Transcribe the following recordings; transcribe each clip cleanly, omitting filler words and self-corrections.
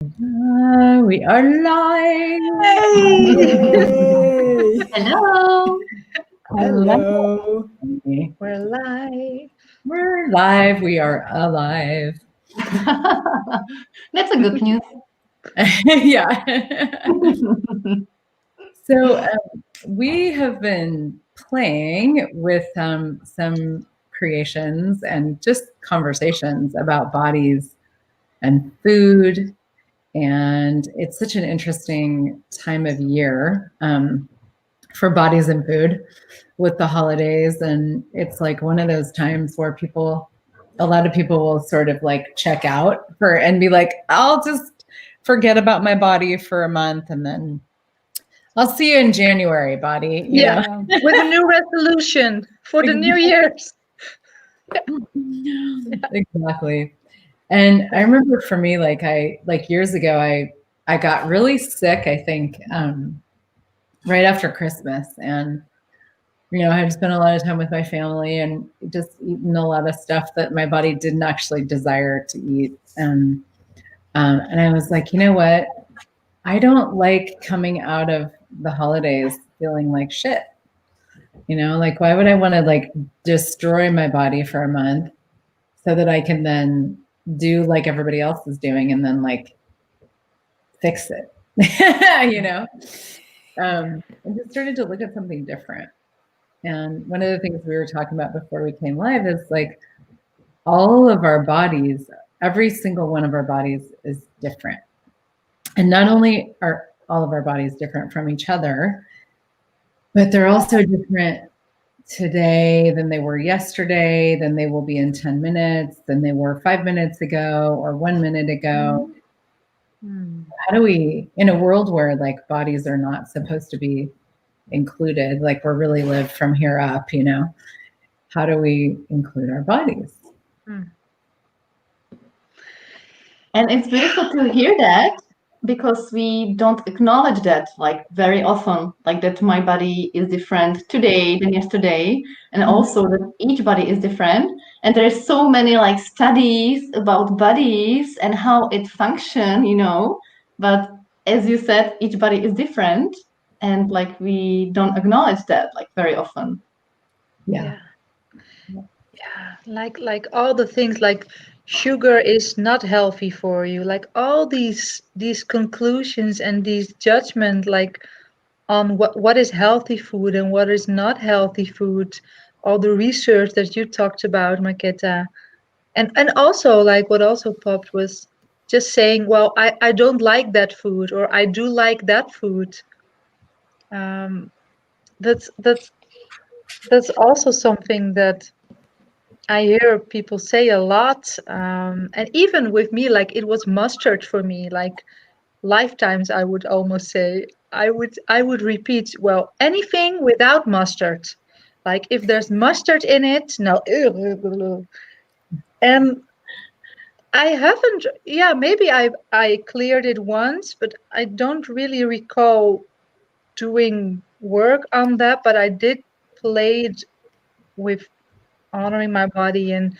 We are live. Yay! Hello. Hello. We're live. We're live. We are alive. That's a good news. Yeah. So we have been playing with some creations and just conversations about bodies and food. And it's such an interesting time of year for bodies and food with the holidays. And it's like one of those times where a lot of people will sort of like check out and be like, I'll just forget about my body for a month and then I'll see you in January, body. You know? With a new resolution for the New Year's. Exactly. And I remember for me, like years ago, I got really sick, I think, right after Christmas. And I had spent a lot of time with my family and just eaten a lot of stuff that my body didn't actually desire to eat. And I was like, you know what? I don't like coming out of the holidays feeling like shit. Like why would I want to like destroy my body for a month so that I can then do like everybody else is doing and then like fix it, I just started to look at something different. And one of the things we were talking about before we came live is like all of our bodies, every single one of our bodies is different. And not only are all of our bodies different from each other, but they're also different today than they were yesterday, than they will be in 10 minutes, than they were 5 minutes ago or 1 minute ago. How do we, in a world where like bodies are not supposed to be included, like we're really live from here up, how do we include our bodies? And it's beautiful to hear that because we don't acknowledge that like very often, like that my body is different today than yesterday, and also that each body is different. And there's so many like studies about bodies and how it function, but as you said, each body is different, and like we don't acknowledge that like very often. Yeah. Like all the things like sugar is not healthy for you. Like all these conclusions and these judgment like on what is healthy food and what is not healthy food. All the research that you talked about, Maketa. And also like what also popped was just saying, well, I don't like that food or I do like that food. That's also something that I hear people say a lot, and even with me, like it was mustard for me, like lifetimes. I would almost say I would repeat, well, anything without mustard, like if there's mustard in it, no. And I haven't. Yeah, maybe I cleared it once, but I don't really recall doing work on that. But I did play it with honoring my body and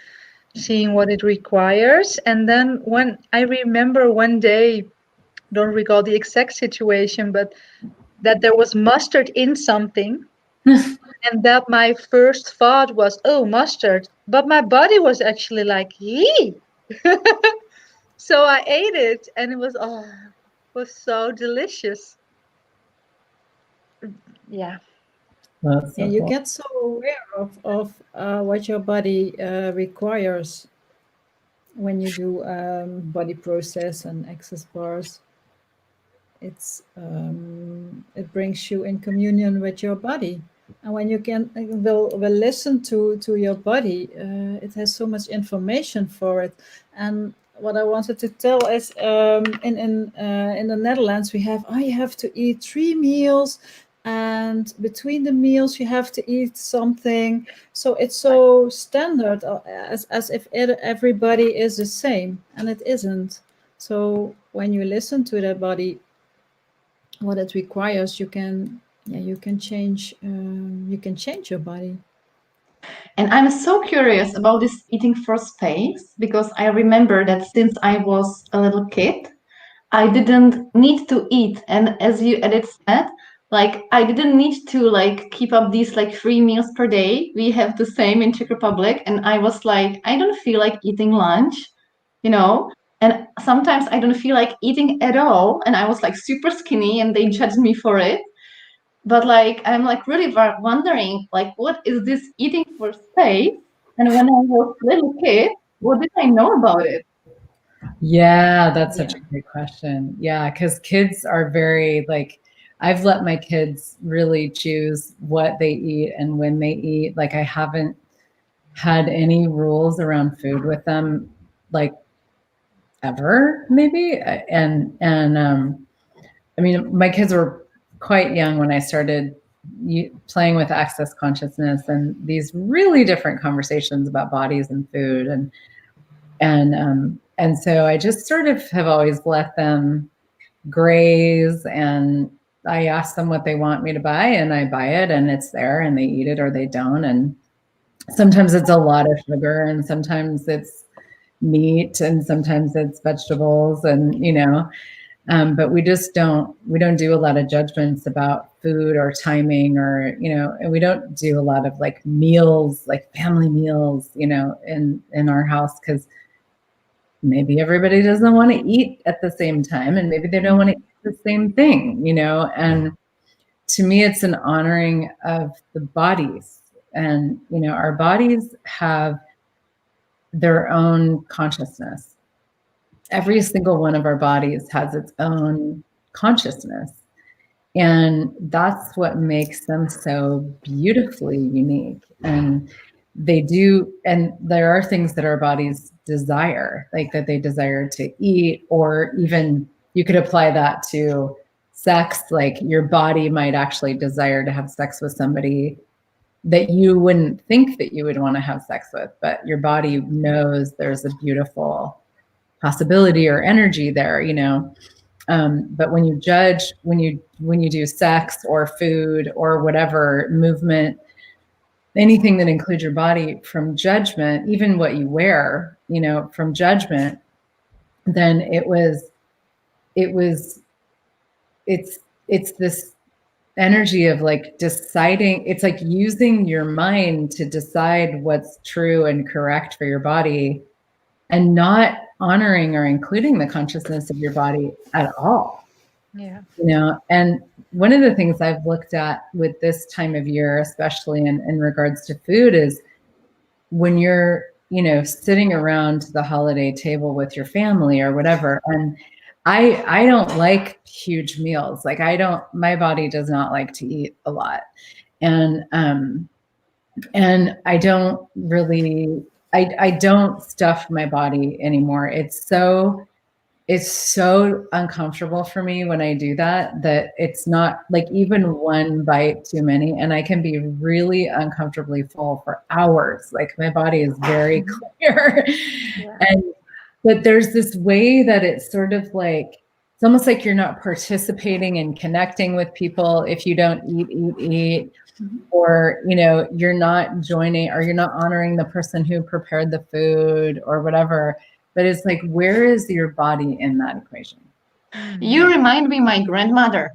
seeing what it requires. And then when I remember one day, don't recall the exact situation, but that there was mustard in something. And that my first thought was, oh, mustard. But my body was actually like, yee. So I ate it and it was so delicious. Yeah. That's so Yeah, you cool. get so aware of what your body requires when you do body process and access bars. It brings you in communion with your body, and when you will listen to your body, it has so much information for it. And what I wanted to tell is, in the Netherlands we have, you have to eat 3 meals, and between the meals you have to eat something. So it's so standard, as if everybody is the same, and it isn't. So when you listen to that body, what it requires, you can change your body. And I'm so curious about this eating for space because I remember that since I was a little kid, I didn't need to eat. And as you Edith said, like I didn't need to like keep up these like 3 meals per day. We have the same in Czech Republic. And I was like, I don't feel like eating lunch, you know? And sometimes I don't feel like eating at all. And I was like super skinny and they judged me for it. But like I'm like really wondering like what is this eating for space? And when I was a little kid, what did I know about it? Yeah, that's such a great question. Yeah, because kids are very like, I've let my kids really choose what they eat and when they eat. Like, I haven't had any rules around food with them, like ever, maybe. I mean, my kids were quite young when I started playing with access consciousness and these really different conversations about bodies and food and so I just sort of have always let them graze, and I ask them what they want me to buy and I buy it and it's there and they eat it or they don't. And sometimes it's a lot of sugar and sometimes it's meat and sometimes it's vegetables and, but we don't do a lot of judgments about food or timing or, and we don't do a lot of like meals, like family meals, in our house, because maybe everybody doesn't want to eat at the same time and maybe they don't want to eat the same thing, and to me it's an honoring of the bodies. And, our bodies have their own consciousness. Every single one of our bodies has its own consciousness. And that's what makes them so beautifully unique. And there are things that our bodies desire, like that they desire to eat, or even you could apply that to sex. Like your body might actually desire to have sex with somebody that you wouldn't think that you would want to have sex with, but your body knows there's a beautiful possibility or energy there, but when you judge, when you do sex or food or whatever movement, anything that includes your body from judgment, even what you wear, from judgment, then it's this energy of like deciding. It's like using your mind to decide what's true and correct for your body and not honoring or including the consciousness of your body at all. Yeah. And one of the things I've looked at with this time of year, especially in regards to food, is when you're, sitting around the holiday table with your family or whatever. And I don't like huge meals. Like my body does not like to eat a lot. And I don't really, I don't stuff my body anymore. It's so uncomfortable for me when I do that it's not like even one bite too many, and I can be really uncomfortably full for hours. Like my body is very clear. Yeah. But there's this way that it's sort of like, it's almost like you're not participating and connecting with people if you don't eat. Or, you're not joining, or you're not honoring the person who prepared the food or whatever. But it's like, where is your body in that equation? You remind me my grandmother.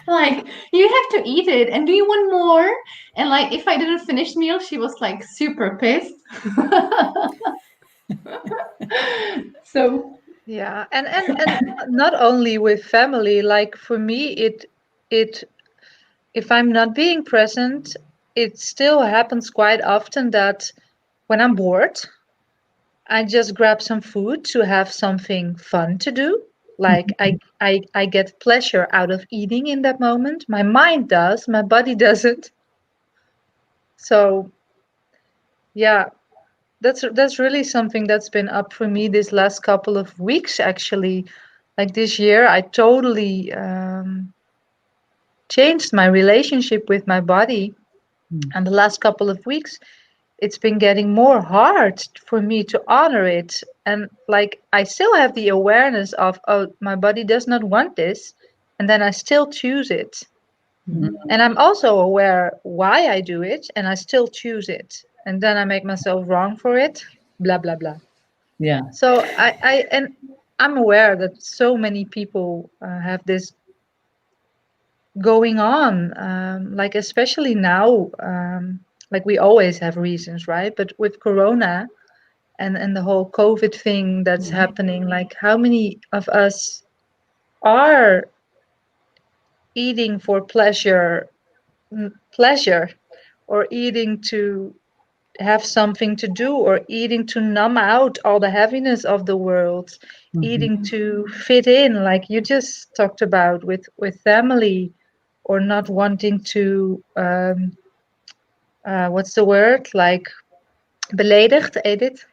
Like, you have to eat it, and do you want more? And like, if I didn't finish meal, she was like super pissed. So Yeah, and not only with family, like for me, it if I'm not being present, it still happens quite often that when I'm bored, I just grab some food to have something fun to do. Like I get pleasure out of eating in that moment. My mind does, my body doesn't. So yeah, that's really something that's been up for me this last couple of weeks, actually. Like this year, I totally changed my relationship with my body. And the last couple of weeks, it's been getting more hard for me to honor it. And like, I still have the awareness of, oh, my body does not want this. And then I still choose it. And I'm also aware why I do it, and I still choose it. And then I make myself wrong for it, blah, blah, blah. Yeah. So I'm aware that so many people have this going on, like especially now, like we always have reasons, right? But with Corona and the whole COVID thing that's happening, like how many of us are eating for pleasure, or eating to have something to do, or eating to numb out all the heaviness of the world, eating to fit in, like you just talked about with family, or not wanting to what's the word, like beledigd, Edith?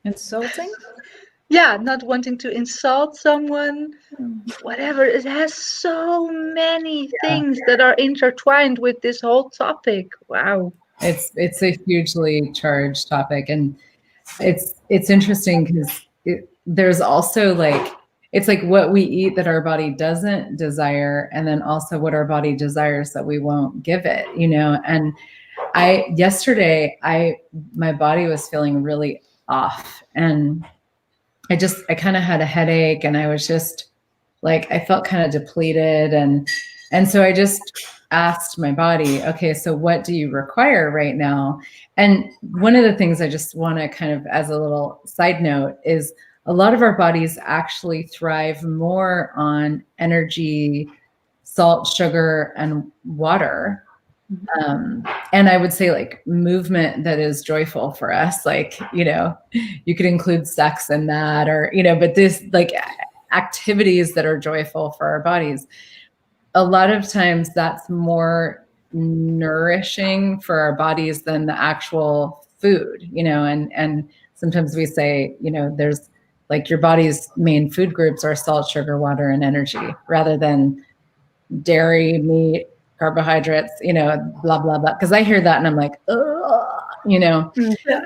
Insulting? Yeah, not wanting to insult someone, whatever. It has so many things that are intertwined with this whole topic. Wow. It's a hugely charged topic, and it's interesting because there's also like, it's like what we eat that our body doesn't desire, and then also what our body desires that we won't give it, you know. And yesterday my body was feeling really off, and I kind of had a headache, and I was just like, I felt kind of depleted, and so I just asked my body, okay, so what do you require right now? And one of the things I just want to kind of, as a little side note, is a lot of our bodies actually thrive more on energy, salt, sugar, and water. And I would say like movement that is joyful for us, like, you know, you could include sex in that, or, you know, but this like activities that are joyful for our bodies. A lot of times that's more nourishing for our bodies than the actual food, you know, and sometimes we say, you know, there's like your body's main food groups are salt, sugar, water, and energy, rather than dairy, meat, carbohydrates, you know, blah, blah, blah. Because I hear that and I'm like, ugh, you know. Yeah.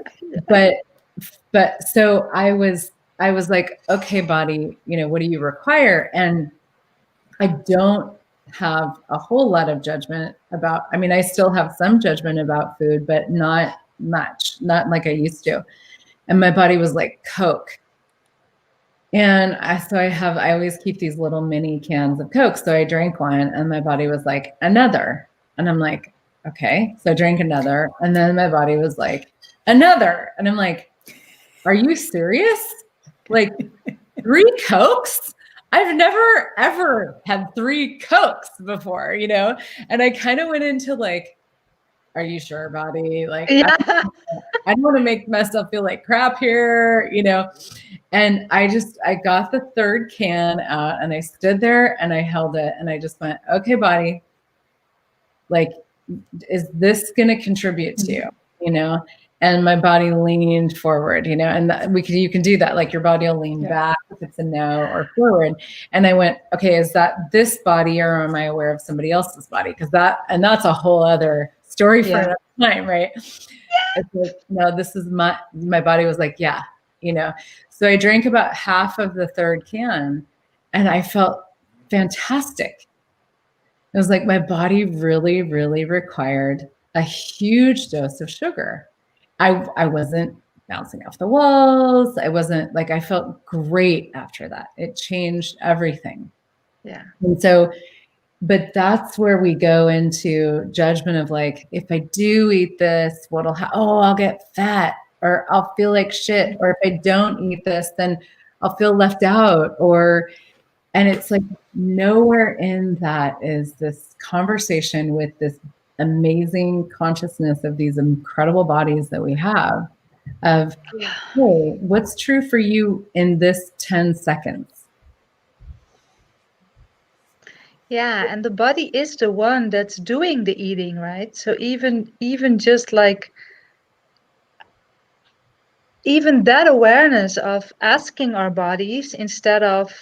But so I was like, okay, body, you know, what do you require? And I don't have a whole lot of judgment about, I mean, I still have some judgment about food, but not much, not like I used to. And my body was like, Coke. And I always keep these little mini cans of Coke. So I drank one and my body was like, another. And I'm like, okay. So I drank another. And then my body was like, another. And I'm like, are you serious? Like 3 Cokes? I've never, ever had 3 Cokes before, you know? And I kind of went into like, are you sure, body? Like, Yeah. I don't want to make myself feel like crap here, you know? And I got the 3rd can out and I stood there and I held it and I just went, okay, body, like, is this going to contribute to you, you know? And my body leaned forward, you know, and you can do that. Like your body will lean back if it's a no, or forward. And I went, okay, is that this body, or am I aware of somebody else's body? That's a whole other story for another time, right? Like, no, this is my body was like, yeah, you know. So I drank about half of the 3rd can and I felt fantastic. It was like my body really, really required a huge dose of sugar. I wasn't bouncing off the walls. I wasn't like, I felt great after that. It changed everything. Yeah. And so, but that's where we go into judgment of like, if I do eat this, I'll get fat, or I'll feel like shit. Or if I don't eat this, then I'll feel left out. And it's like nowhere in that is this conversation with this amazing consciousness of these incredible bodies that we have of, hey, what's true for you in this 10 seconds? Yeah, and the body is the one that's doing the eating, right? So even just like even that awareness of asking our bodies instead of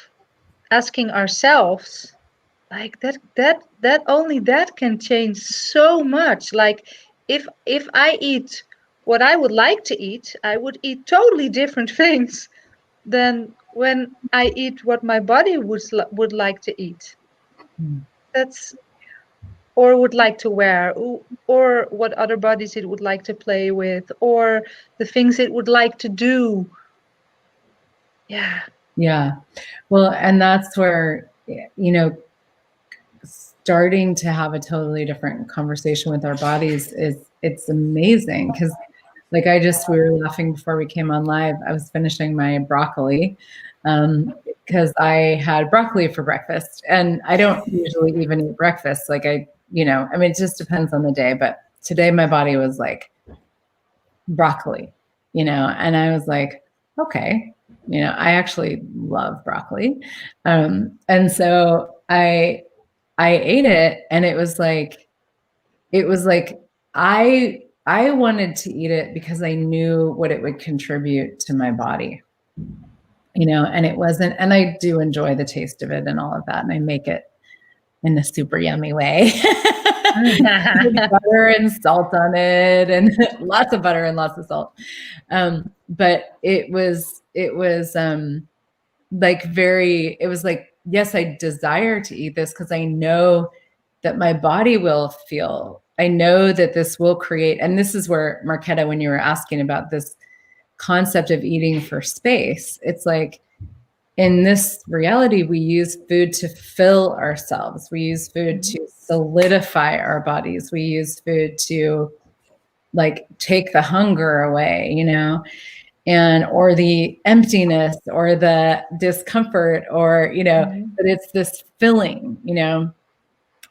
asking ourselves, like that only that can change so much. Like if I eat what I would like to eat, I would eat totally different things than when I eat what my body would like to eat. That's or would like to wear, or what other bodies it would like to play with, or the things it would like to do. Yeah. Yeah. Well, and that's where, you know, starting to have a totally different conversation with our bodies it's amazing. Because like we were laughing before we came on live. I was finishing my broccoli because I had broccoli for breakfast, and I don't usually even eat breakfast. Like I mean, it just depends on the day, but today my body was like broccoli, and I was like, okay, I actually love broccoli. And so I ate it, and it was like I wanted to eat it because I knew what it would contribute to my body, and it wasn't, and I do enjoy the taste of it and all of that. And I make it in a super yummy way. Butter and salt on it, and lots of butter and lots of salt. But it was like, yes, I desire to eat this because I know that my body will feel, I know that this will create, and this is where, Marketa, when you were asking about this concept of eating for space, it's like, in this reality, we use food to fill ourselves. We use food to solidify our bodies. We use food to like take the hunger away, and or the emptiness or the discomfort, or but it's this filling,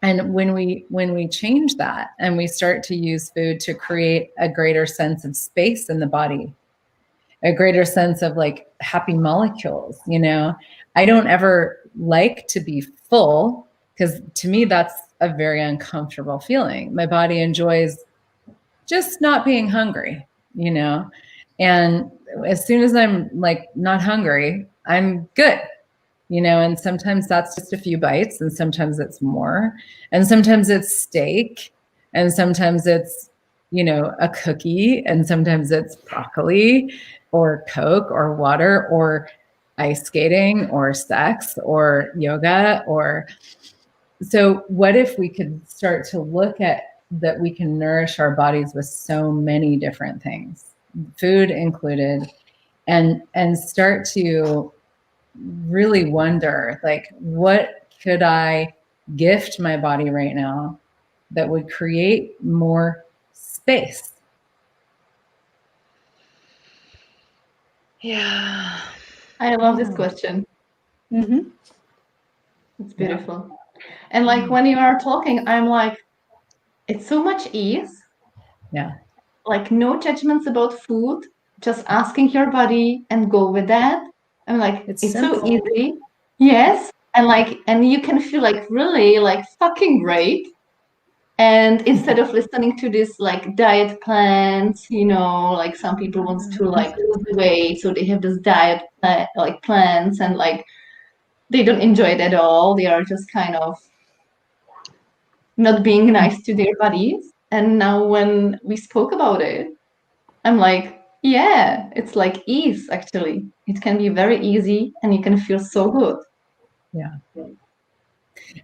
and when we change that and we start to use food to create a greater sense of space in the body, a greater sense of like happy molecules, I don't ever like to be full, because to me that's a very uncomfortable feeling. My body enjoys just not being hungry, and as soon as I'm like not hungry, I'm good, and sometimes that's just a few bites, and sometimes it's more, and sometimes it's steak, and sometimes it's, a cookie, and sometimes it's broccoli or Coke or water or ice skating or sex or yoga. Or so what if we could start to look at that we can nourish our bodies with so many different things, food included, and start to really wonder, like, what could I gift my body right now that would create more space? Yeah. I love this question. Mm-hmm. It's beautiful. And like when you are talking, I'm like, it's so much ease. Yeah. Like no judgments about food, just asking your body and go with that. I'm like, It's it's so simple. easy. Yes. And you can feel like really like fucking great. And instead of listening to this like diet plans, like some people wants to like lose weight, so they have this diet plans, and like they don't enjoy it at all. They are just kind of not being nice to their bodies. And now when we spoke about it, I'm like, yeah, it's like ease actually. It can be very easy and you can feel so good. Yeah.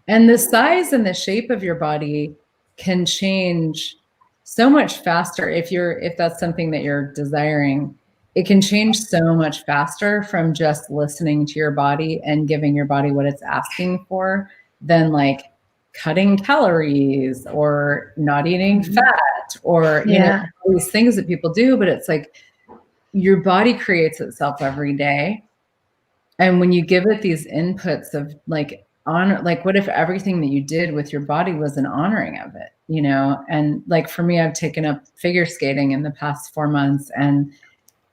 And the size and the shape of your body can change so much faster if that's something that you're desiring. It can change so much faster from just listening to your body and giving your body what it's asking for than like cutting calories or not eating fat or all these things that people do. But it's like your body creates itself every day. And when you give it these inputs of like honor, like what if everything that you did with your body was an honoring of it, And like for me, I've taken up figure skating in the past 4 months, and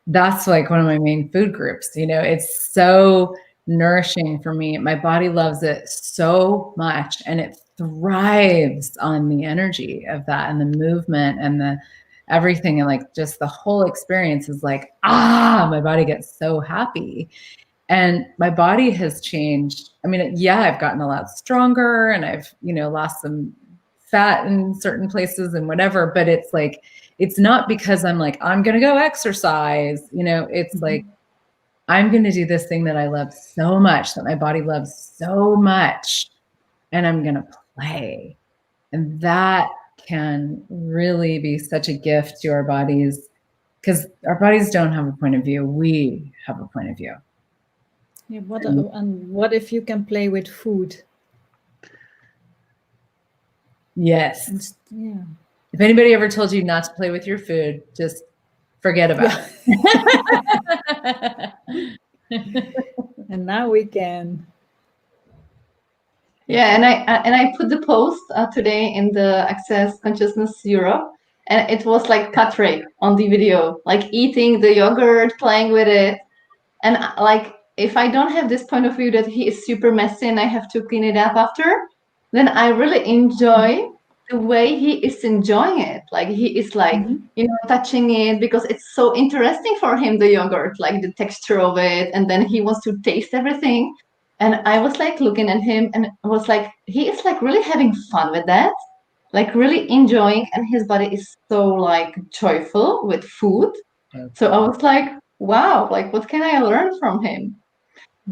that's like one of my main food groups. It's so nourishing for me. My body loves it so much, and it thrives on the energy of that and the movement and the everything. And like just the whole experience is like, my body gets so happy. And my body has changed. I mean, yeah, I've gotten a lot stronger, and I've, lost some fat in certain places and whatever, but it's like, it's not because I'm like, I'm going to go exercise, it's like, I'm going to do this thing that I love so much, that my body loves so much, and I'm going to play. And that can really be such a gift to our bodies, because our bodies don't have a point of view. We have a point of view. Yeah, and what if you can play with food? Yes. Yeah. If anybody ever told you not to play with your food, just forget about it. And now we can. Yeah, and I put the post today in the Access Consciousness Europe, and it was like Patrick on the video, like eating the yogurt, playing with it, and like if I don't have this point of view that he is super messy and I have to clean it up after, then I really enjoy the way he is enjoying it. Like he is like, you know, touching it because it's so interesting for him, the yogurt, like the texture of it, and then he wants to taste everything. And I was like looking at him and was like, he is like really having fun with that, like really enjoying, and his body is so like joyful with food. So I was like, wow, like what can I learn from him?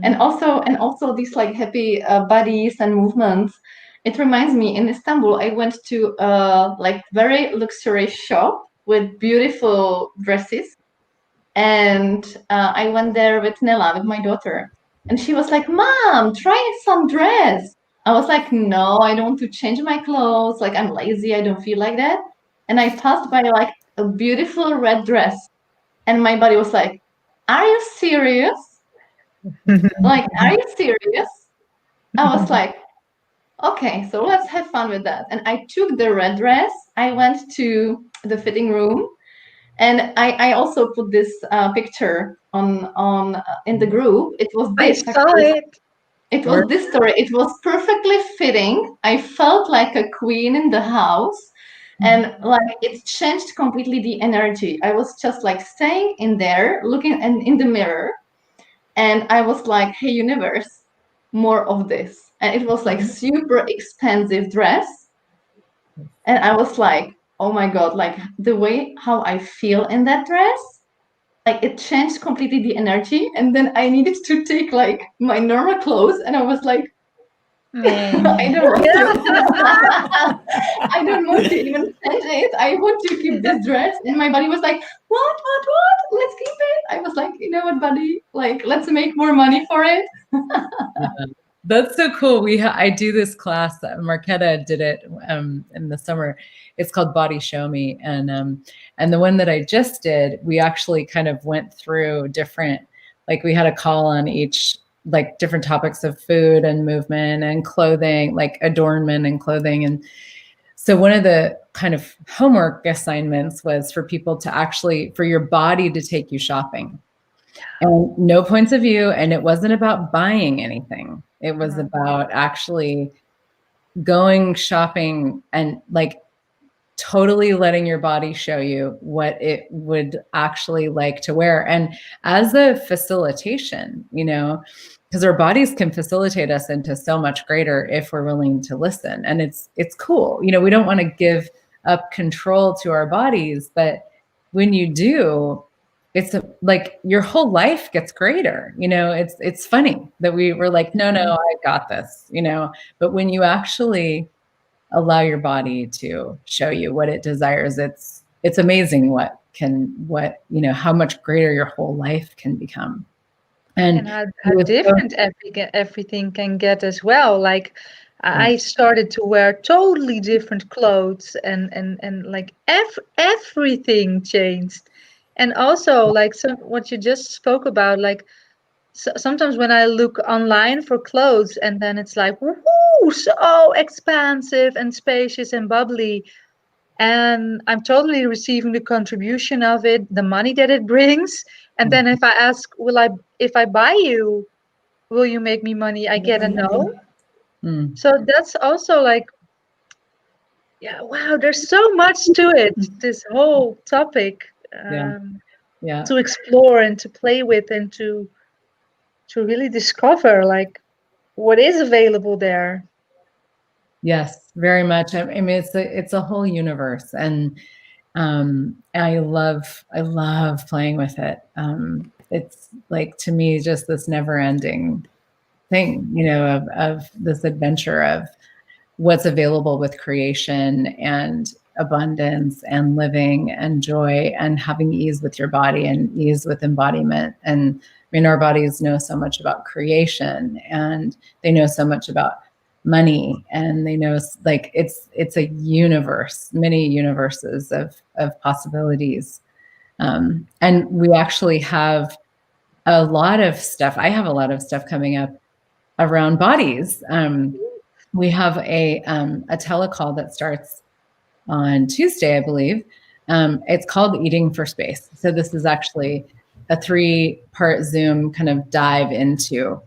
And also these like happy bodies and movements. It reminds me, in Istanbul, I went to a like very luxurious shop with beautiful dresses, and I went there with Nella, with my daughter, and she was like, "Mom, try some dress." I was like, "No, I don't want to change my clothes. Like I'm lazy. I don't feel like that." And I passed by like a beautiful red dress, and my body was like, "Are you serious? Like, are you serious?" I was like, okay, so let's have fun with that. And I took the red dress. I went to the fitting room, and I also put this picture on in the group. It was I this. saw it. It was this story. It was perfectly fitting. I felt like a queen in the house. And like it changed completely the energy. I was just like staying in there, looking in the mirror, and I was like, "Hey, universe, more of this." And it was like super expensive dress, and I was like, "Oh my god!" Like the way how I feel in that dress, like it changed completely the energy. And then I needed to take like my normal clothes, and I was like, I don't want to. I don't want to even change it. I want to keep this dress. And my body was like, what? Let's keep it. I was like, you know what, buddy? Like, let's make more money for it. That's so cool. I do this class. Marquetta did it in the summer. It's called Body Show Me, and the one that I just did, we actually kind of went through different. Like we had a call on each, like different topics of food and movement and clothing, like adornment and clothing. And so one of the kind of homework assignments was for people to actually, for your body to take you shopping. And no points of view. And it wasn't about buying anything. It was about actually going shopping and like totally letting your body show you what it would actually like to wear. And as a facilitation, you know, because our bodies can facilitate us into so much greater if we're willing to listen. And it's cool. You know, we don't want to give up control to our bodies, but when you do, it's like your whole life gets greater. You know, it's funny that we were like, no, I got this, you know, but when you actually allow your body to show you what it desires, it's amazing what you know, how much greater your whole life can become. And how different everything can get as well. Like I started to wear totally different clothes, and like everything changed. And also like what you just spoke about, like sometimes when I look online for clothes, and then it's like, woohoo, so expansive and spacious and bubbly, and I'm totally receiving the contribution of it, the money that it brings. And then if I ask, if I buy you, will you make me money? I get a no. So that's also like, yeah, wow, there's so much to it, this whole topic, to explore and to play with, and to really discover like what is available there. Yes, very much. I mean, it's a whole universe, and I love playing with it. It's like, to me, just this never-ending thing, you know, of this adventure of what's available with creation and abundance and living and joy and having ease with your body and ease with embodiment. And I mean, our bodies know so much about creation, and they know so much about money, and they know, like, it's a universe, many universes of possibilities. And we actually have a lot of stuff. I have a lot of stuff coming up around bodies. We have a telecall that starts on Tuesday, I believe. It's called Eating for Space. So this is actually a 3-part Zoom kind of dive into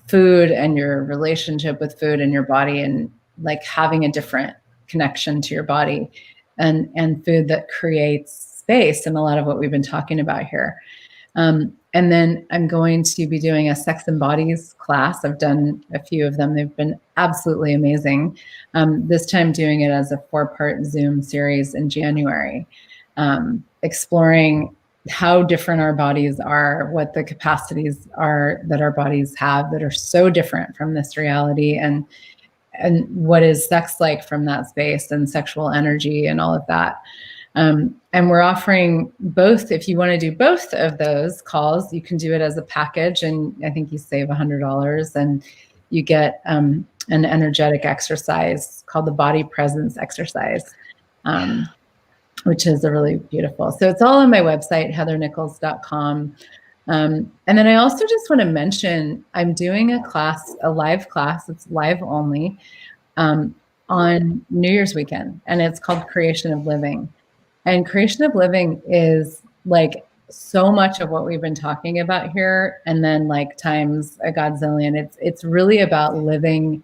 food and your relationship with food and your body, and like having a different connection to your body, and food that creates space, and a lot of what we've been talking about here. And then I'm going to be doing a Sex and Bodies class. I've done a few of them. They've been absolutely amazing. This time doing it as a 4-part Zoom series in January, exploring how different our bodies are, what the capacities are that our bodies have that are so different from this reality, and what is sex like from that space, and sexual energy and all of that. And we're offering both. If you want to do both of those calls, you can do it as a package, and I think you save $100, and you get an energetic exercise called the body presence exercise, which is a really beautiful. So it's all on my website, heathernichols.com. And then I also just want to mention, I'm doing a class, a live class. It's live only, on New Year's weekend, and it's called Creation of Living. And Creation of Living is like so much of what we've been talking about here, and then like times a godzillion. It's really about living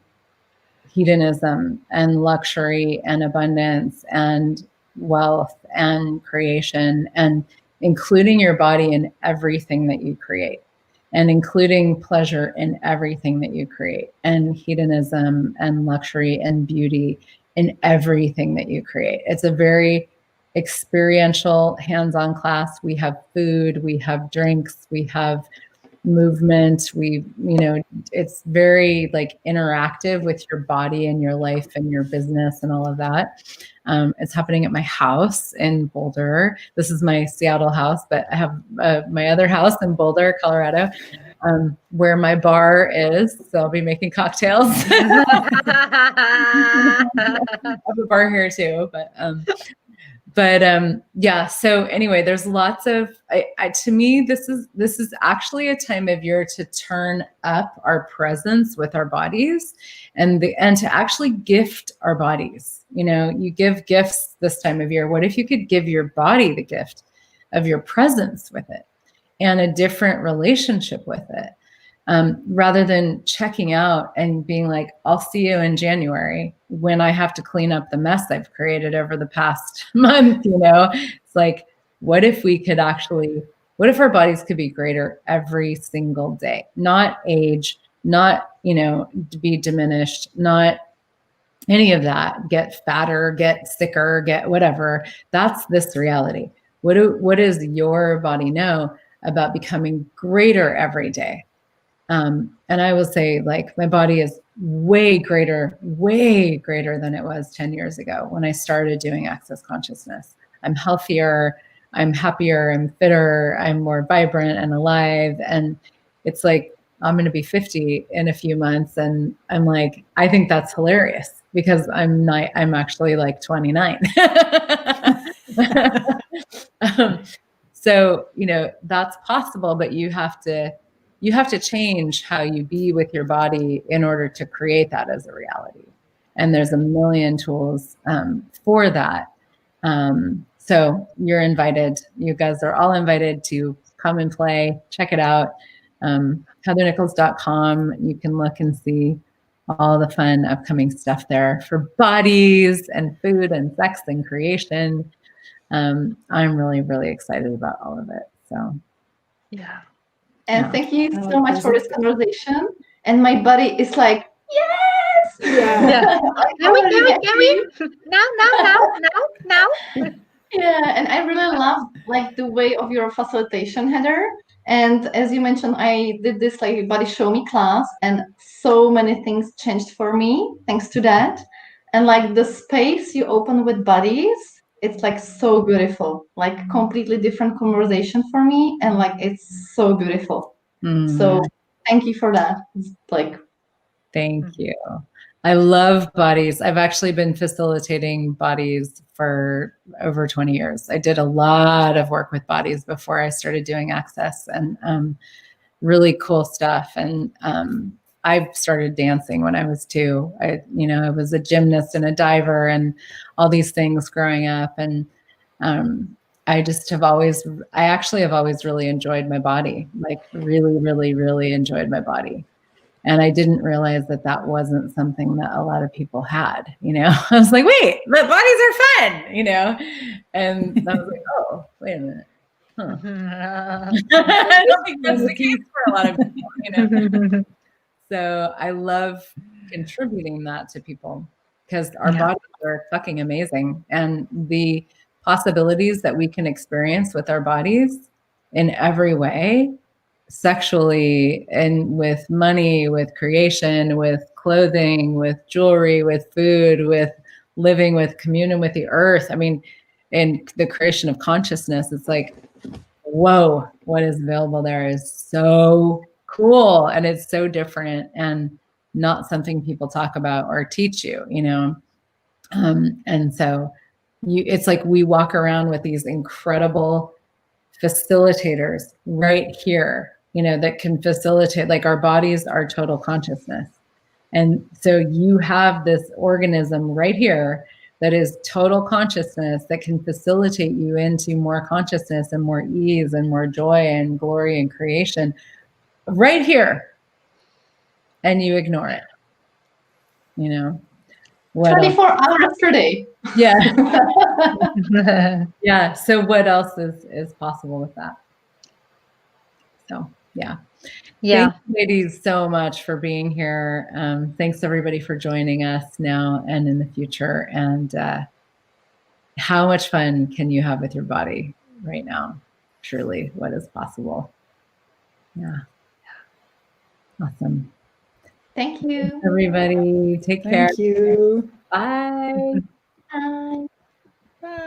hedonism and luxury and abundance and wealth and creation, and including your body in everything that you create, and including pleasure in everything that you create, and hedonism and luxury and beauty in everything that you create. It's a very experiential, hands-on class. We have food, we have drinks, we have movement. It's very like interactive with your body and your life and your business and all of that. It's happening at my house in Boulder. This is my Seattle house, but I have my other house in Boulder, Colorado, where my bar is. So I'll be making cocktails. I have a bar here too, but yeah. So anyway, there's lots of, to me, this is actually a time of year to turn up our presence with our bodies, and to actually gift our bodies. You give gifts this time of year. What if you could give your body the gift of your presence with it and a different relationship with it, rather than checking out and being like, I'll see you in January when I have to clean up the mess I've created over the past month. It's like, what if our bodies could be greater every single day, not age, not, be diminished, not any of that, get fatter, get sicker, get whatever. That's this reality. What does your body know about becoming greater every day? And I will say, like, my body is way greater than it was 10 years ago when I started doing Access Consciousness. I'm healthier, I'm happier, I'm fitter, I'm more vibrant and alive. And it's like, I'm going to be 50 in a few months. And I'm like, I think that's hilarious because I'm actually like 29. So, that's possible, but you have to change how you be with your body in order to create that as a reality. And there's a million tools for that. So you're invited. You guys are all invited to come and play. Check it out. HeatherNichols.com. You can look and see all the fun upcoming stuff there for bodies and food and sex and creation. I'm really, really excited about all of it. So, yeah. And thank you so much for this conversation. And my body is like, yes! Yeah. Can we? Now. Yeah, and I really love like the way of your facilitation, Heather. And as you mentioned, I did this like body show me class, and so many things changed for me thanks to that. And like the space you open with bodies, it's like so beautiful, like completely different conversation for me, and like it's so beautiful. So thank you for that. It's like, Thank you. I love bodies. I've actually been facilitating bodies for over 20 years. I did a lot of work with bodies before I started doing Access, and really cool stuff. And I started dancing when I was 2. I was a gymnast and a diver and all these things growing up. And I actually have always really enjoyed my body, like really, really, really enjoyed my body. And I didn't realize that that wasn't something that a lot of people had, I was like, wait, but bodies are fun, and I was like, oh, wait a minute. Huh. I don't think that's the case for a lot of people, So I love contributing that to people because our bodies are fucking amazing. And the possibilities that we can experience with our bodies in every way, sexually and with money, with creation, with clothing, with jewelry, with food, with living, with communion with the earth. I mean, in the creation of consciousness, it's like, whoa, what is available there is so cool. And it's so different and not something people talk about or teach you, And so it's like we walk around with these incredible facilitators right here, that can facilitate, like our bodies are total consciousness. And so you have this organism right here that is total consciousness that can facilitate you into more consciousness and more ease and more joy and glory and creation right here. And you ignore it. What 24 hours per day. Yeah. Yeah. So what else is possible with that? So, yeah. Yeah. Thank you, ladies, so much for being here. Thanks everybody for joining us now and in the future. And how much fun can you have with your body right now? Truly, what is possible? Yeah. Awesome. Thank you. Thanks, everybody. Take care. Thank you. Bye. Bye. Bye.